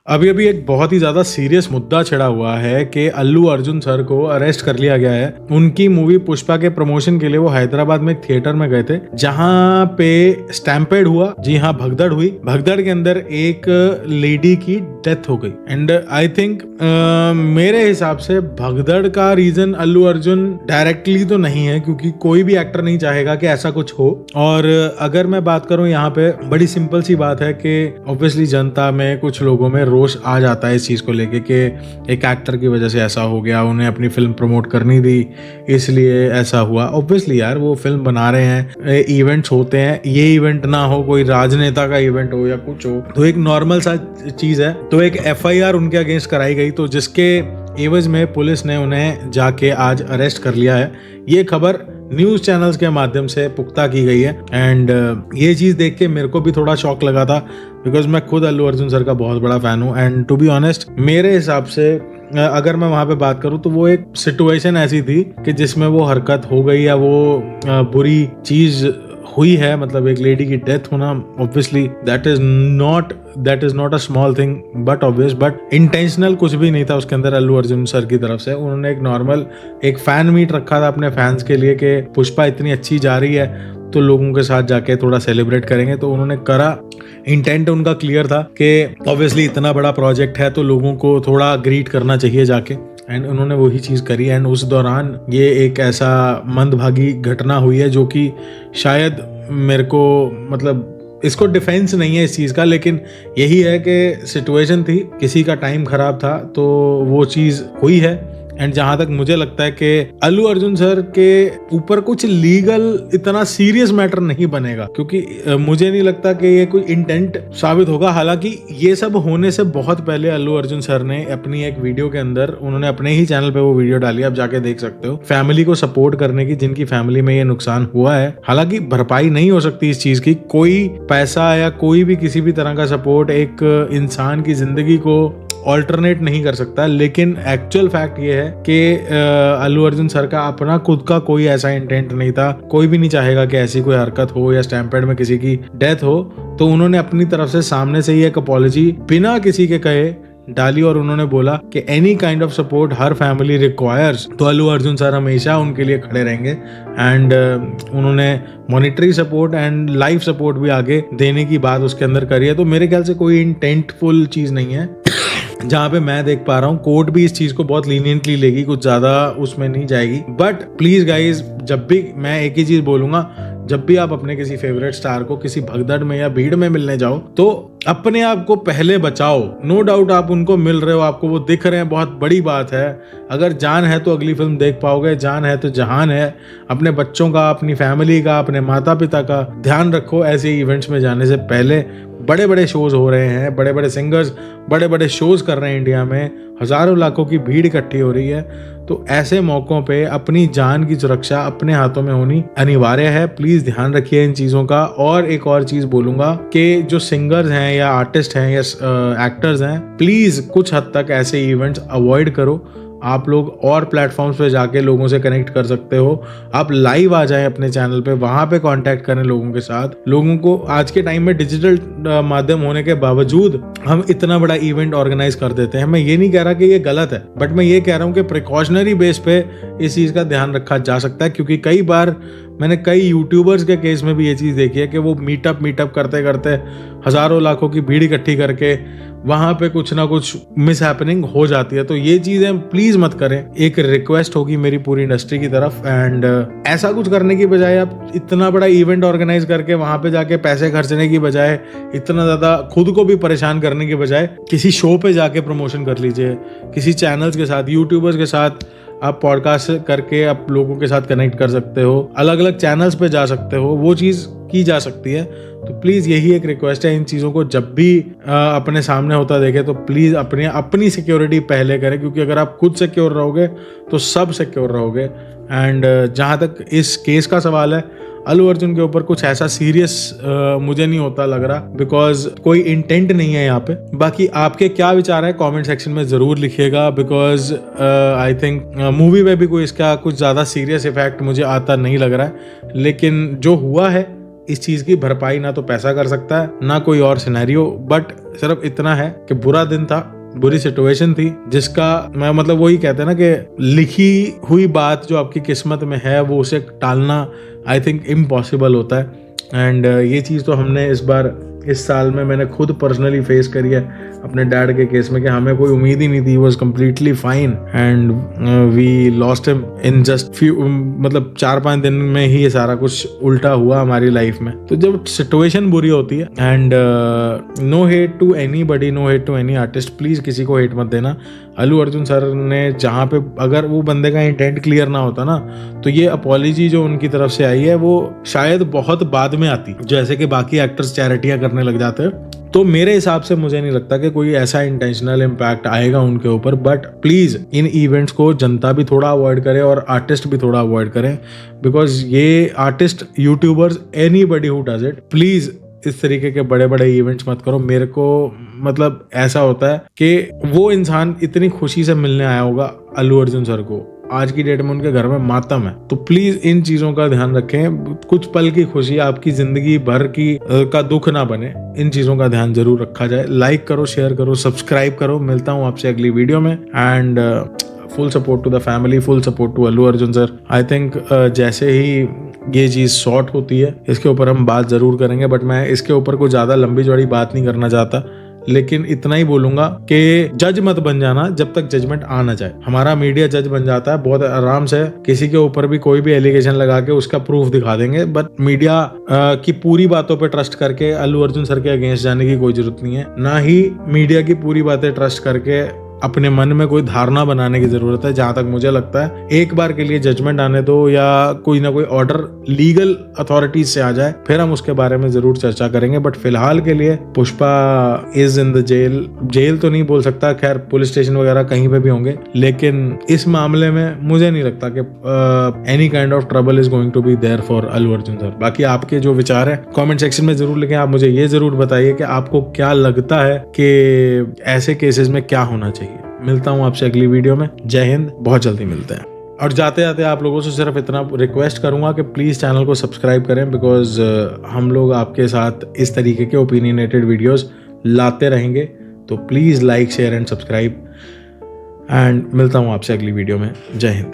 अभी अभी एक बहुत ही ज्यादा सीरियस मुद्दा छिड़ा हुआ है कि अल्लू अर्जुन सर को अरेस्ट कर लिया गया है। उनकी मूवी पुष्पा के प्रमोशन के लिए वो हैदराबाद में एक थिएटर में गए थे जहां पे स्टैम्पेड हुआ। जी हाँ, भगदड़ हुई। भगदड़ के अंदर एक लेडी की डेथ हो गई। एंड आई थिंक मेरे हिसाब से भगदड़ का रीजन अल्लू अर्जुन डायरेक्टली तो नहीं है, क्योंकि कोई भी एक्टर नहीं चाहेगा कि ऐसा कुछ हो। और अगर मैं बात करूं यहाँ पे, बड़ी सिंपल सी बात है कि ऑब्वियसली जनता में कुछ लोगों में रोष आ जाता है इस चीज को लेके कि एक एक्टर की वजह से ऐसा हो गया, उन्हें अपनी फिल्म प्रमोट करनी थी इसलिए ऐसा हुआ। ऑब्वियसली यार, वो फिल्म बना रहे हैं, इवेंट्स होते हैं, ये इवेंट ना हो, कोई राजनेता का इवेंट हो या कुछ हो तो एक नॉर्मल सा चीज है। तो एक एफआईआर उनके अगेंस्ट कराई गई, तो जिसके एवज में पुलिस ने उन्हें जाके आज अरेस्ट कर लिया है। ये खबर न्यूज चैनल्स के माध्यम से पुख्ता की गई है। एंड ये चीज देख के मेरे को भी थोड़ा शॉक लगा था, बिकॉज मैं खुद अल्लू अर्जुन सर का बहुत बड़ा फैन हूँ। एंड टू बी ऑनेस्ट, मेरे हिसाब से अगर मैं वहां पे बात करूं तो वो एक सिचुएशन ऐसी थी कि जिसमें वो हरकत हो गई या वो बुरी चीज हुई है, मतलब एक लेडी की डेथ होना, obviously that is not a small thing, but obvious, but intentional कुछ भी नहीं था उसके अंदर अल्लू अर्जुन सर की तरफ से। उन्होंने एक नॉर्मल एक फैन मीट रखा था अपने फैंस के लिए कि पुष्पा इतनी अच्छी जा रही है तो लोगों के साथ जाके थोड़ा सेलिब्रेट करेंगे, तो उन्होंने करा। इंटेंट उनका क्लियर था कि ऑब्वियसली इतना बड़ा प्रोजेक्ट है तो लोगों को थोड़ा ग्रीट करना चाहिए जाके, एंड उन्होंने वही चीज़ करी। एंड उस दौरान ये एक ऐसा मंदभागी घटना हुई है जो कि शायद मेरे को, मतलब इसको डिफेंस नहीं है इस चीज़ का, लेकिन यही है कि सिचुएशन थी, किसी का टाइम खराब था तो वो चीज़ हुई है। एंड जहां तक मुझे लगता है कि अल्लू अर्जुन सर के ऊपर कुछ लीगल इतना सीरियस मैटर नहीं बनेगा, क्योंकि मुझे नहीं लगता कि ये कोई इंटेंट साबित होगा। हालांकि ये सब होने से बहुत पहले अल्लू अर्जुन सर ने अपनी एक वीडियो के अंदर, उन्होंने अपने ही चैनल पे वो वीडियो डाली, आप जाके देख सकते हो, फैमिली को सपोर्ट करने की जिनकी फैमिली में ये नुकसान हुआ है। हालांकि भरपाई नहीं हो सकती इस चीज की, कोई पैसा या कोई भी किसी भी तरह का सपोर्ट एक इंसान की जिंदगी को ऑल्टरनेट नहीं कर सकता, लेकिन एक्चुअल फैक्ट ये है कि अल्लू अर्जुन सर का अपना खुद का कोई ऐसा इंटेंट नहीं था। कोई भी नहीं चाहेगा कि ऐसी कोई हरकत हो या स्टैम्पेड में किसी की डेथ हो, तो उन्होंने अपनी तरफ से सामने से ही एक अपॉलॉजी बिना किसी के कहे डाली और उन्होंने बोला कि any kind of support her family requires, तो अल्लू अर्जुन सर हमेशा उनके लिए खड़े रहेंगे। एंड उन्होंने monetary support and life support भी आगे देने की बात उसके अंदर करी है। तो मेरे ख्याल से कोई इंटेंटफुल चीज नहीं है। जहां पे मैं देख पा रहा हूँ कोर्ट भी इस चीज को बहुत लीनियंटली लेगी, कुछ ज्यादा उसमें नहीं जाएगी। बट प्लीज गाइज, जब भी मैं एक ही चीज बोलूंगा, जब भी आप अपने किसी फेवरेट स्टार को किसी भगदड़ में या भीड़ में मिलने जाओ तो अपने आप को पहले बचाओ। नो डाउट आप उनको मिल रहे हो, आपको वो दिख रहे हैं, बहुत बड़ी बात है। अगर जान है तो अगली फिल्म देख पाओगे, जान है तो जहान है। अपने बच्चों का, अपनी फैमिली का, अपने माता पिता का ध्यान रखो। ऐसे इवेंट्स में जाने से पहले बड़े बड़े शोज हो रहे हैं, बड़े बड़े सिंगर्स बड़े बड़े शोज कर रहे हैं इंडिया में, हजारों लाखों की भीड़ इकट्ठी हो रही है। तो ऐसे मौकों पे अपनी जान की सुरक्षा अपने हाथों में होनी अनिवार्य है। प्लीज ध्यान रखिए इन चीजों का। और एक और चीज बोलूंगा कि जो सिंगर्स हैं या आर्टिस्ट हैं या एक्टर्स हैं, प्लीज कुछ हद तक ऐसे इवेंट्स अवॉइड करो। आप लोग और प्लेटफॉर्म्स पे जाके लोगों से कनेक्ट कर सकते हो। आप लाइव आ जाएं अपने चैनल पे, वहां पे कांटेक्ट करें लोगों के साथ। लोगों को आज के टाइम में डिजिटल माध्यम होने के बावजूद हम इतना बड़ा इवेंट ऑर्गेनाइज कर देते हैं। मैं ये नहीं कह रहा कि ये गलत है, बट मैं ये कह रहा हूँ कि प्रिकॉशनरी बेस पे इस चीज का ध्यान रखा जा सकता है, क्योंकि कई बार मैंने कई यूट्यूबर्स के केस में भी ये चीज़ देखी है कि वो मीटअप करते करते हजारों लाखों की भीड़ इकट्ठी करके वहां पे कुछ ना कुछ मिस हैपनिंग हो जाती है। तो ये चीजें प्लीज मत करें, एक रिक्वेस्ट होगी मेरी पूरी इंडस्ट्री की तरफ। एंड ऐसा कुछ करने की बजाय आप इतना बड़ा इवेंट ऑर्गेनाइज करके वहां पे जाके पैसे खर्चने की बजाय, इतना ज्यादा खुद को भी परेशान करने की बजाय, किसी शो पे जाके प्रमोशन कर लीजिए, किसी चैनल्स के साथ, यूट्यूबर्स के साथ आप पॉडकास्ट करके आप लोगों के साथ कनेक्ट कर सकते हो, अलग अलग चैनल्स पे जा सकते हो, वो चीज़ की जा सकती है। तो प्लीज़ यही एक रिक्वेस्ट है, इन चीज़ों को जब भी अपने सामने होता देखे तो प्लीज़ अपनी सिक्योरिटी पहले करें, क्योंकि अगर आप खुद सिक्योर रहोगे तो सब सिक्योर रहोगे। एंड जहाँ तक इस केस का सवाल है, अल्लू अर्जुन के ऊपर कुछ ऐसा सीरियस मुझे नहीं होता लग रहा, बिकॉज कोई इंटेंट नहीं है यहाँ पे। बाकी आपके क्या विचार है कमेंट सेक्शन में जरूर लिखिएगा, बिकॉज आई थिंक मूवी में भी कोई इसका कुछ ज्यादा सीरियस इफेक्ट मुझे आता नहीं लग रहा है। लेकिन जो हुआ है इस चीज की भरपाई ना तो पैसा कर सकता है ना कोई और सिनेरियो, बट सिर्फ इतना है कि बुरा दिन था, बुरी सिचुएशन थी, जिसका मैं मतलब वही कहते हैं ना कि लिखी हुई बात जो आपकी किस्मत में है वो उसे टालना आई थिंक इम्पॉसिबल होता है। एंड ये चीज़ तो हमने इस साल में मैंने खुद पर्सनली फेस करी है अपने डैड के केस में कि हमें कोई उम्मीद ही नहीं थी, was completely fine and we lost him in just few, मतलब 4-5 दिन में ही ये सारा कुछ उल्टा हुआ हमारी लाइफ में। तो जब सिचुएशन बुरी होती है, and no hate to anybody, no hate to any artist, please किसी को हेट मत देना। अल्लू अर्जुन सर ने जहाँ पे अगर वो बंदे का इंटेंट क्लियर ना होता ना तो ये अपॉलॉजी जो उनकी तरफ से आई है वो शायद बहुत बाद में आती, जैसे कि बाकी एक्टर्स चैरिटियां करने लग जाते हैं। तो मेरे हिसाब से मुझे नहीं लगता कि कोई ऐसा इंटेंशनल इम्पैक्ट आएगा उनके ऊपर, बट प्लीज इन इवेंट्स को जनता भी थोड़ा अवॉइड करे और आर्टिस्ट भी थोड़ा अवॉइड करें, बिकॉज ये artist, YouTubers, anybody who does it, please इस तरीके के बड़े बड़े इवेंट्स मत करो। मेरे को मतलब ऐसा होता है कि वो इंसान इतनी खुशी से मिलने आया होगा अल्लू अर्जुन सर को, आज की डेट में उनके घर में मातम है, तो प्लीज इन चीजों का ध्यान रखें। कुछ पल की खुशी आपकी जिंदगी भर की का दुख ना बने, इन चीजों का ध्यान जरूर रखा जाए। लाइक करो, शेयर करो, सब्सक्राइब करो। मिलता हूँ आपसे अगली वीडियो में, and full support to the family, full support to Allu Arjun sir. I think जैसे ही ये चीज सॉर्ट होती है इसके ऊपर हम बात जरूर करेंगे, बट मैं इसके ऊपर कोई ज्यादा लंबी चौड़ी बात नहीं करना चाहता, लेकिन इतना ही बोलूंगा कि जज मत बन जाना जब तक जजमेंट आ ना जाए। हमारा मीडिया जज बन जाता है बहुत आराम से, किसी के ऊपर भी कोई भी एलिगेशन लगा के उसका प्रूफ दिखा देंगे, बट मीडिया की पूरी बातों पे ट्रस्ट करके अल्लू अर्जुन सर के अगेंस्ट जाने की कोई जरूरत नहीं है, ना ही मीडिया की पूरी बातें ट्रस्ट करके अपने मन में कोई धारणा बनाने की जरूरत है। जहां तक मुझे लगता है एक बार के लिए जजमेंट आने दो, या कोई ना कोई ऑर्डर लीगल अथॉरिटीज से आ जाए, फिर हम उसके बारे में जरूर चर्चा करेंगे। बट फिलहाल के लिए Pushpa is in the jail तो नहीं बोल सकता, खैर पुलिस स्टेशन वगैरह कहीं पे भी होंगे, लेकिन इस मामले में मुझे नहीं लगता कि any kind of trouble is going to be there for Allu Arjun sir. बाकी आपके जो विचार है कमेंट सेक्शन में जरूर लिखें। आप मुझे ये जरूर बताइए कि आपको क्या लगता है कि ऐसे केसेस में क्या होना चाहिए। मिलता हूं आपसे अगली वीडियो में। जय हिंद, बहुत जल्दी मिलते हैं। और जाते जाते आप लोगों से सिर्फ इतना रिक्वेस्ट करूंगा कि प्लीज़ चैनल को सब्सक्राइब करें, बिकॉज हम लोग आपके साथ इस तरीके के ओपिनियनेटेड वीडियोस लाते रहेंगे। तो please like, share and subscribe, and मिलता हूं आपसे अगली वीडियो में। जय हिंद।